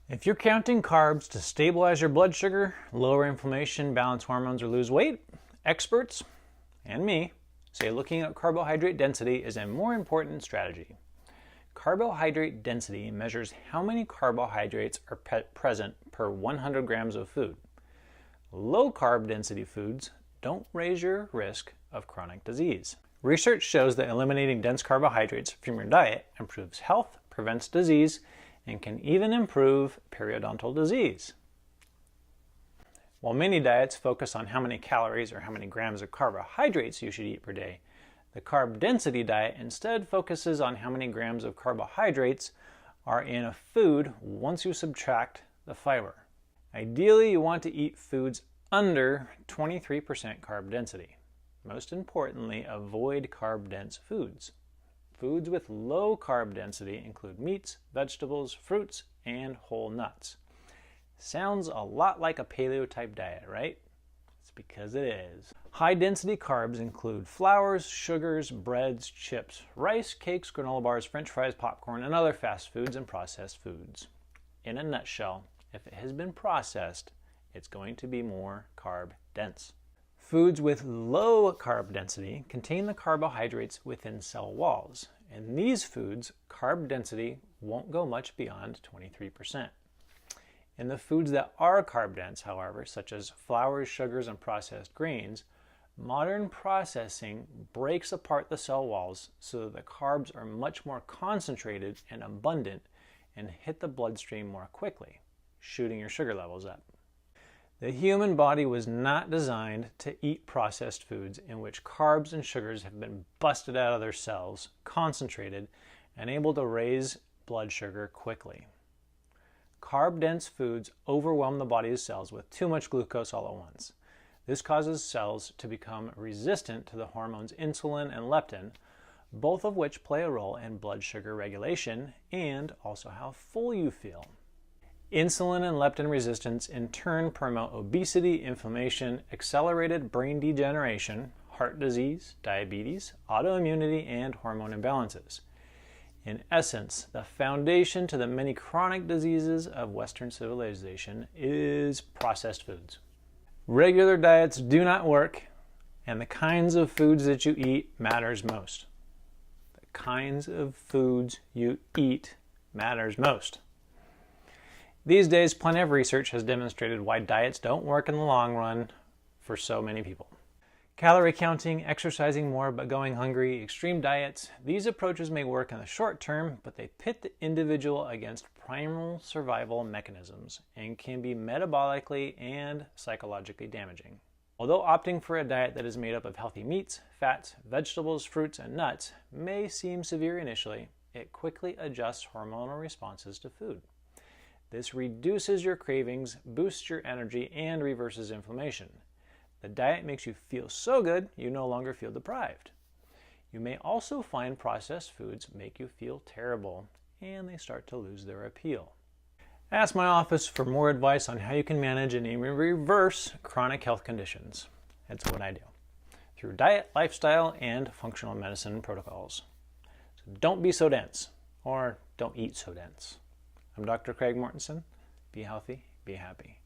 If you're counting carbs to stabilize your blood sugar, lower inflammation, balance hormones, or lose weight, experts, and me, say looking at carbohydrate density is a more important strategy. Carbohydrate density measures how many carbohydrates are present per 100 grams of food. Low carb density foods don't raise your risk of chronic disease. Research shows that eliminating dense carbohydrates from your diet improves health, prevents disease, and can even improve periodontal disease. While many diets focus on how many calories or how many grams of carbohydrates you should eat per day, the carb density diet instead focuses on how many grams of carbohydrates are in a food once you subtract the fiber. Ideally, you want to eat foods under 23% carb density. Most importantly, avoid carb-dense foods. Foods with low carb density include meats, vegetables, fruits, and whole nuts. Sounds a lot like a paleo-type diet, right? It's because it is. High-density carbs include flours, sugars, breads, chips, rice, cakes, granola bars, french fries, popcorn, and other fast foods and processed foods. In a nutshell, if it has been processed, it's going to be more carb dense. Foods with low carb density contain the carbohydrates within cell walls. In these foods, carb density won't go much beyond 23%. In the foods that are carb dense, however, such as flours, sugars, and processed grains, modern processing breaks apart the cell walls so that the carbs are much more concentrated and abundant and hit the bloodstream more quickly, shooting your sugar levels up. The human body was not designed to eat processed foods in which carbs and sugars have been busted out of their cells, concentrated, and able to raise blood sugar quickly. Carb-dense foods overwhelm the body's cells with too much glucose all at once. This causes cells to become resistant to the hormones insulin and leptin, both of which play a role in blood sugar regulation and also how full you feel. Insulin and leptin resistance in turn promote obesity, inflammation, accelerated brain degeneration, heart disease, diabetes, autoimmunity, and hormone imbalances. In essence, the foundation to the many chronic diseases of Western civilization is processed foods. Regular diets do not work, and the kinds of foods that you eat matters most. The kinds of foods you eat matters most. These days, plenty of research has demonstrated why diets don't work in the long run for so many people. Calorie counting, exercising more but going hungry, extreme diets, these approaches may work in the short term, but they pit the individual against primal survival mechanisms and can be metabolically and psychologically damaging. Although opting for a diet that is made up of healthy meats, fats, vegetables, fruits, and nuts may seem severe initially, it quickly adjusts hormonal responses to food. This reduces your cravings, boosts your energy, and reverses inflammation. The diet makes you feel so good, you no longer feel deprived. You may also find processed foods make you feel terrible, and they start to lose their appeal. Ask my office for more advice on how you can manage and even reverse chronic health conditions. That's what I do, through diet, lifestyle, and functional medicine protocols. So don't be so dense, or don't eat so dense. I'm Dr. Craig Mortensen. Be healthy, be happy.